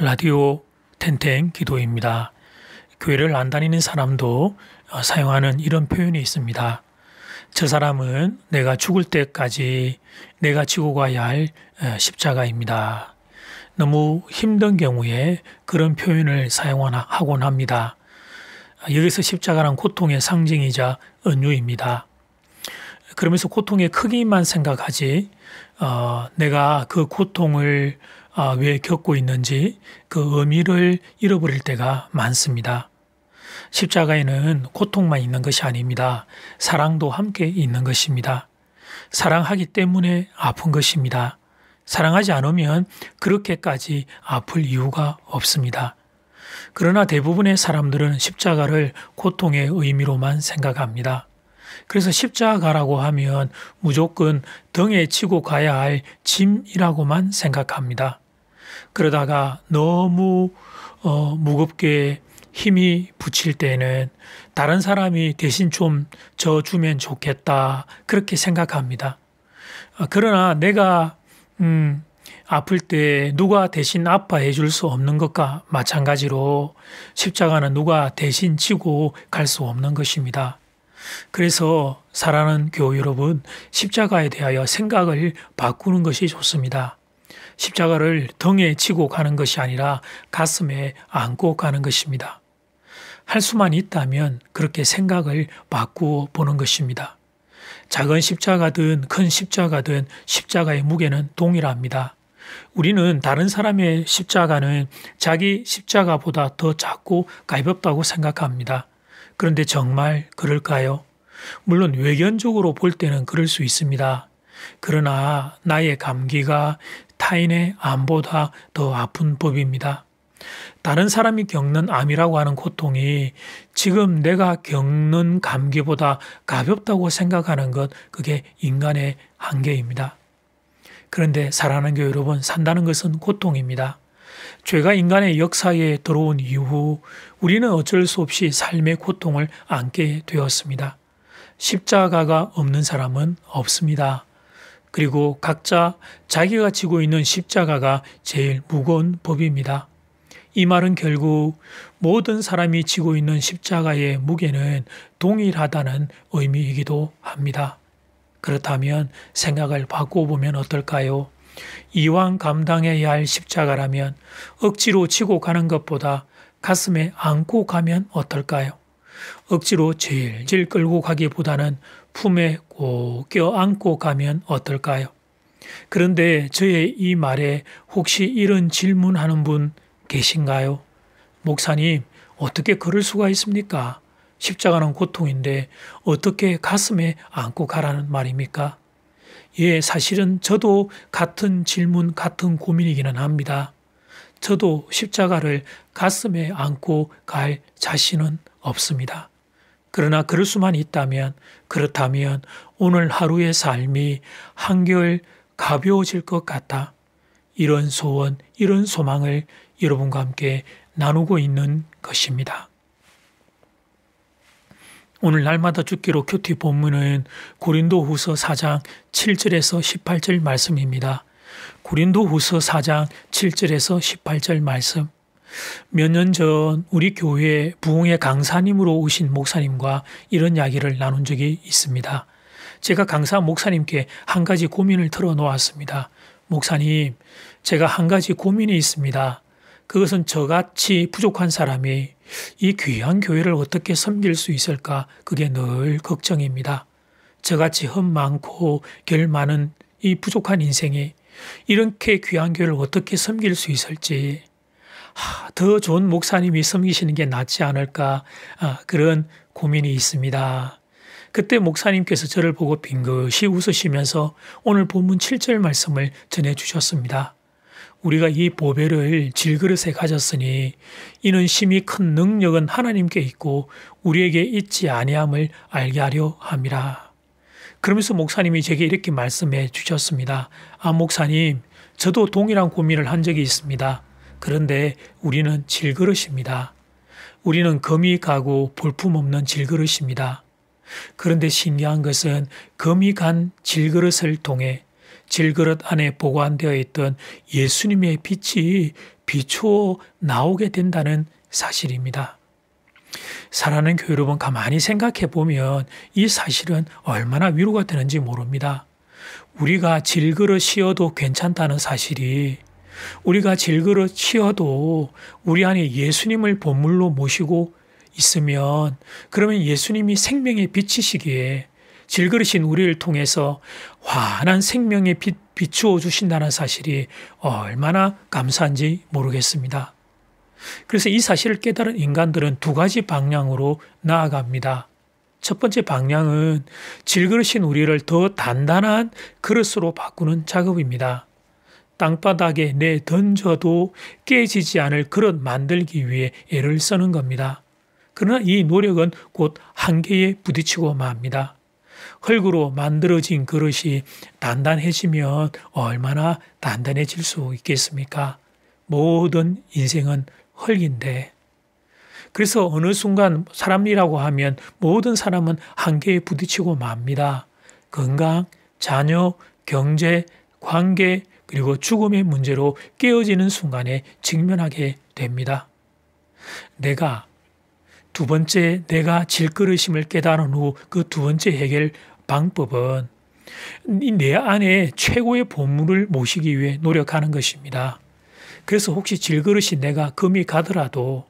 라디오 텐텐 기도입니다. 교회를 안 다니는 사람도 사용하는 이런 표현이 있습니다. 저 사람은 내가 죽을 때까지 내가 지고 가야 할 십자가입니다. 너무 힘든 경우에 그런 표현을 사용하곤 합니다. 여기서 십자가란 고통의 상징이자 은유입니다. 그러면서 고통의 크기만 생각하지 내가 그 고통을 왜 겪고 있는지 그 의미를 잃어버릴 때가 많습니다. 십자가에는 고통만 있는 것이 아닙니다. 사랑도 함께 있는 것입니다. 사랑하기 때문에 아픈 것입니다. 사랑하지 않으면 그렇게까지 아플 이유가 없습니다. 그러나 대부분의 사람들은 십자가를 고통의 의미로만 생각합니다. 그래서 십자가라고 하면 무조건 등에 지고 가야 할 짐이라고만 생각합니다. 그러다가 너무 무겁게 힘이 붙일 때는 다른 사람이 대신 좀 져주면 좋겠다 그렇게 생각합니다. 그러나 내가 아플 때 누가 대신 아파해 줄 수 없는 것과 마찬가지로 십자가는 누가 대신 지고 갈 수 없는 것입니다. 그래서 사랑하는 교우 여러분, 십자가에 대하여 생각을 바꾸는 것이 좋습니다. 십자가를 등에 지고 가는 것이 아니라 가슴에 안고 가는 것입니다. 할 수만 있다면 그렇게 생각을 바꾸어 보는 것입니다. 작은 십자가든 큰 십자가든 십자가의 무게는 동일합니다. 우리는 다른 사람의 십자가는 자기 십자가보다 더 작고 가볍다고 생각합니다. 그런데 정말 그럴까요? 물론 외견적으로 볼 때는 그럴 수 있습니다. 그러나 나의 감기가 타인의 암보다 더 아픈 법입니다. 다른 사람이 겪는 암이라고 하는 고통이 지금 내가 겪는 감기보다 가볍다고 생각하는 것, 그게 인간의 한계입니다. 그런데 사랑하는 교회 여러분, 산다는 것은 고통입니다. 죄가 인간의 역사에 들어온 이후 우리는 어쩔 수 없이 삶의 고통을 안게 되었습니다. 십자가가 없는 사람은 없습니다. 그리고 각자 자기가 지고 있는 십자가가 제일 무거운 법입니다. 이 말은 결국 모든 사람이 지고 있는 십자가의 무게는 동일하다는 의미이기도 합니다. 그렇다면 생각을 바꿔보면 어떨까요? 이왕 감당해야 할 십자가라면 억지로 지고 가는 것보다 가슴에 안고 가면 어떨까요? 억지로 질질 끌고 가기보다는 품에 꼭 껴안고 가면 어떨까요? 그런데 저의 이 말에 혹시 이런 질문하는 분 계신가요? 목사님, 어떻게 그럴 수가 있습니까? 십자가는 고통인데 어떻게 가슴에 안고 가라는 말입니까? 예, 사실은 저도 같은 질문, 같은 고민이기는 합니다. 저도 십자가를 가슴에 안고 갈 자신은 없습니다. 그러나 그럴 수만 있다면, 그렇다면 오늘 하루의 삶이 한결 가벼워질 것 같다. 이런 소원, 이런 소망을 여러분과 함께 나누고 있는 것입니다. 오늘 날마다 죽기로 큐티 본문은 고린도후서 4장 7절에서 18절 말씀입니다. 고린도후서 4장 7절에서 18절 말씀. 몇 년 전 우리 교회 부흥의 강사님으로 오신 목사님과 이런 이야기를 나눈 적이 있습니다. 제가 강사 목사님께 한 가지 고민을 털어놓았습니다. 목사님, 제가 한 가지 고민이 있습니다. 그것은 저같이 부족한 사람이 이 귀한 교회를 어떻게 섬길 수 있을까? 그게 늘 걱정입니다. 저같이 흠 많고 결 많은 이 부족한 인생이 이렇게 귀한 교회를 어떻게 섬길 수 있을지, 더 좋은 목사님이 섬기시는 게 낫지 않을까, 그런 고민이 있습니다. 그때 목사님께서 저를 보고 빙긋이 웃으시면서 오늘 본문 7절 말씀을 전해주셨습니다. 우리가 이 보배를 질그릇에 가졌으니 이는 심히 큰 능력은 하나님께 있고 우리에게 있지 아니함을 알게 하려 함이라. 그러면서 목사님이 제게 이렇게 말씀해 주셨습니다. 목사님, 저도 동일한 고민을 한 적이 있습니다. 그런데 우리는 질그릇입니다. 우리는 금이 가고 볼품없는 질그릇입니다. 그런데 신기한 것은 금이 간 질그릇을 통해 질그릇 안에 보관되어 있던 예수님의 빛이 비추어 나오게 된다는 사실입니다. 사랑하는 교회 여러분, 가만히 생각해 보면 이 사실은 얼마나 위로가 되는지 모릅니다. 우리가 질그릇 씌어도 괜찮다는 사실이, 우리가 질그릇 씌어도 우리 안에 예수님을 본물로 모시고 있으면, 그러면 예수님이 생명의 빛이시기에 질그릇인 우리를 통해서 환한 생명의 빛 비추어 주신다는 사실이 얼마나 감사한지 모르겠습니다. 그래서 이 사실을 깨달은 인간들은 두 가지 방향으로 나아갑니다. 첫 번째 방향은 질그릇인 우리를 더 단단한 그릇으로 바꾸는 작업입니다. 땅바닥에 내던져도 깨지지 않을 그릇 만들기 위해 애를 쓰는 겁니다. 그러나 이 노력은 곧 한계에 부딪히고 맙니다. 흙으로 만들어진 그릇이 단단해지면 얼마나 단단해질 수 있겠습니까? 모든 인생은 흙인데, 그래서 어느 순간 사람이라고 하면 모든 사람은 한계에 부딪히고 맙니다. 건강, 자녀, 경제, 관계, 그리고 죽음의 문제로 깨어지는 순간에 직면하게 됩니다. 두 번째 내가 질그릇임을 깨달은 후 그 두 번째 해결 방법은 내 안에 최고의 본물을 모시기 위해 노력하는 것입니다. 그래서 혹시 질그릇이 내가 금이 가더라도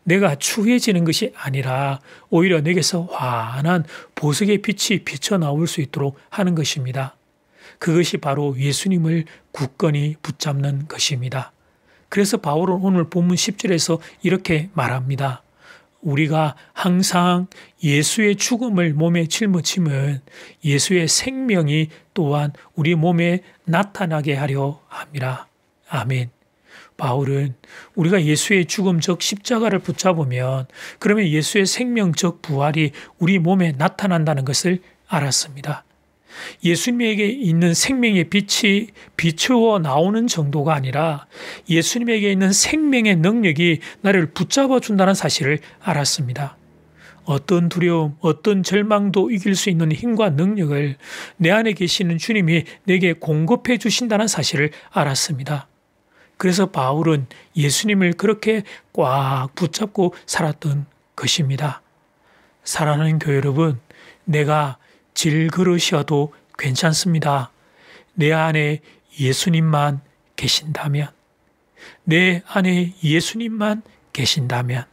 내가 추해지는 것이 아니라 오히려 내게서 환한 보석의 빛이 비쳐 나올 수 있도록 하는 것입니다. 그것이 바로 예수님을 굳건히 붙잡는 것입니다. 그래서 바울은 오늘 본문 10절에서 이렇게 말합니다. 우리가 항상 예수의 죽음을 몸에 짊어지면 예수의 생명이 또한 우리 몸에 나타나게 하려 함이라. 아멘. 바울은 우리가 예수의 죽음 즉 십자가를 붙잡으면 그러면 예수의 생명 즉 부활이 우리 몸에 나타난다는 것을 알았습니다. 예수님에게 있는 생명의 빛이 비추어 나오는 정도가 아니라 예수님에게 있는 생명의 능력이 나를 붙잡아 준다는 사실을 알았습니다. 어떤 두려움, 어떤 절망도 이길 수 있는 힘과 능력을 내 안에 계시는 주님이 내게 공급해 주신다는 사실을 알았습니다. 그래서 바울은 예수님을 그렇게 꽉 붙잡고 살았던 것입니다. 사랑하는 교회 여러분, 내가 질그릇이어도 괜찮습니다. 내 안에 예수님만 계신다면, 내 안에 예수님만 계신다면.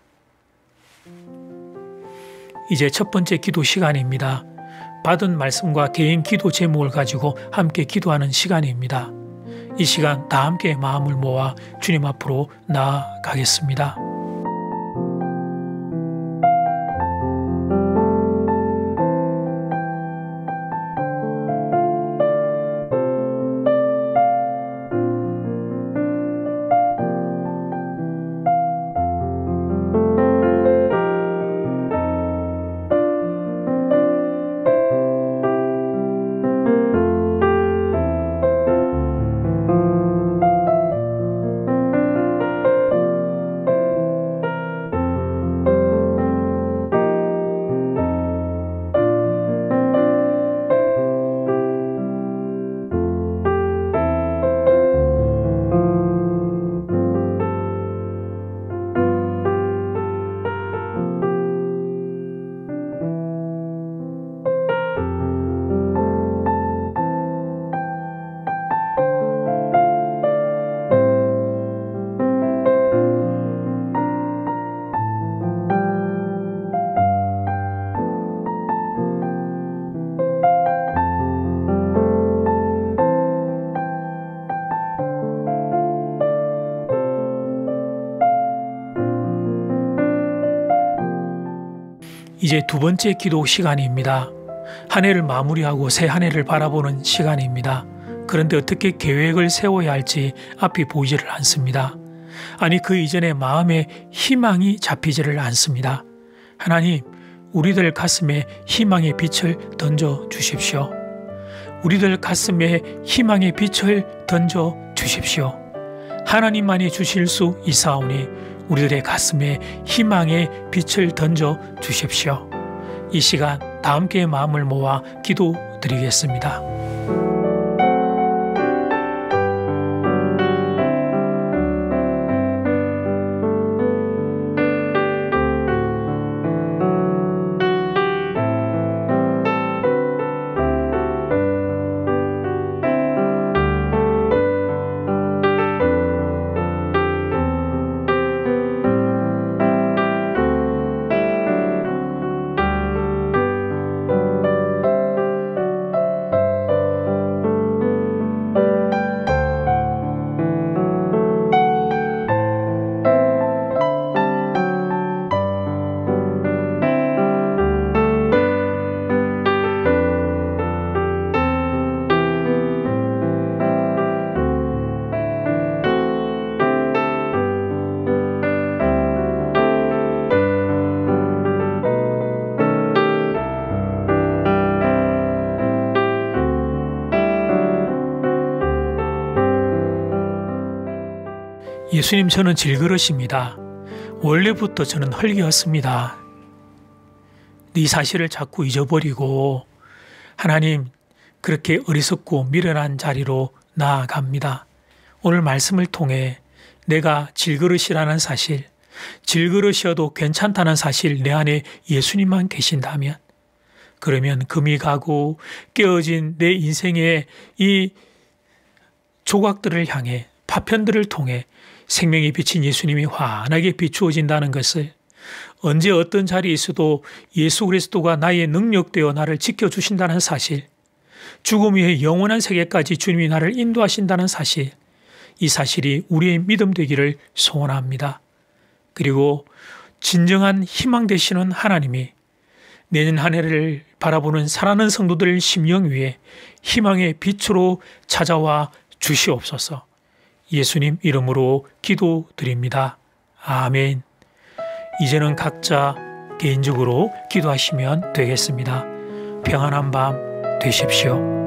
이제 첫 번째 기도 시간입니다. 받은 말씀과 개인 기도 제목을 가지고 함께 기도하는 시간입니다. 이 시간 다 함께 마음을 모아 주님 앞으로 나아가겠습니다. 이제 두 번째 기도 시간입니다. 한 해를 마무리하고 새 한 해를 바라보는 시간입니다. 그런데 어떻게 계획을 세워야 할지 앞이 보이지를 않습니다. 아니 그 이전에 마음에 희망이 잡히지를 않습니다. 하나님, 우리들 가슴에 희망의 빛을 던져 주십시오. 우리들 가슴에 희망의 빛을 던져 주십시오. 하나님만이 주실 수 있사오니 우리들의 가슴에 희망의 빛을 던져 주십시오. 이 시간 다 함께 마음을 모아 기도드리겠습니다. 예수님, 저는 질그릇입니다. 원래부터 저는 흙이었습니다. 이 사실을 자꾸 잊어버리고 하나님, 그렇게 어리석고 미련한 자리로 나아갑니다. 오늘 말씀을 통해 내가 질그릇이라는 사실, 질그릇이어도 괜찮다는 사실, 내 안에 예수님만 계신다면, 그러면 금이 가고 깨어진 내 인생의 이 조각들을 향해, 파편들을 통해 생명이 비친 예수님이 환하게 비추어진다는 것을, 언제 어떤 자리에 있어도 예수 그리스도가 나의 능력되어 나를 지켜주신다는 사실, 죽음 위에 영원한 세계까지 주님이 나를 인도하신다는 사실, 이 사실이 우리의 믿음 되기를 소원합니다. 그리고 진정한 희망 되시는 하나님이 내년 한 해를 바라보는 사랑하는 성도들 심령 위에 희망의 빛으로 찾아와 주시옵소서. 예수님 이름으로 기도드립니다. 아멘. 이제는 각자 개인적으로 기도하시면 되겠습니다. 평안한 밤 되십시오.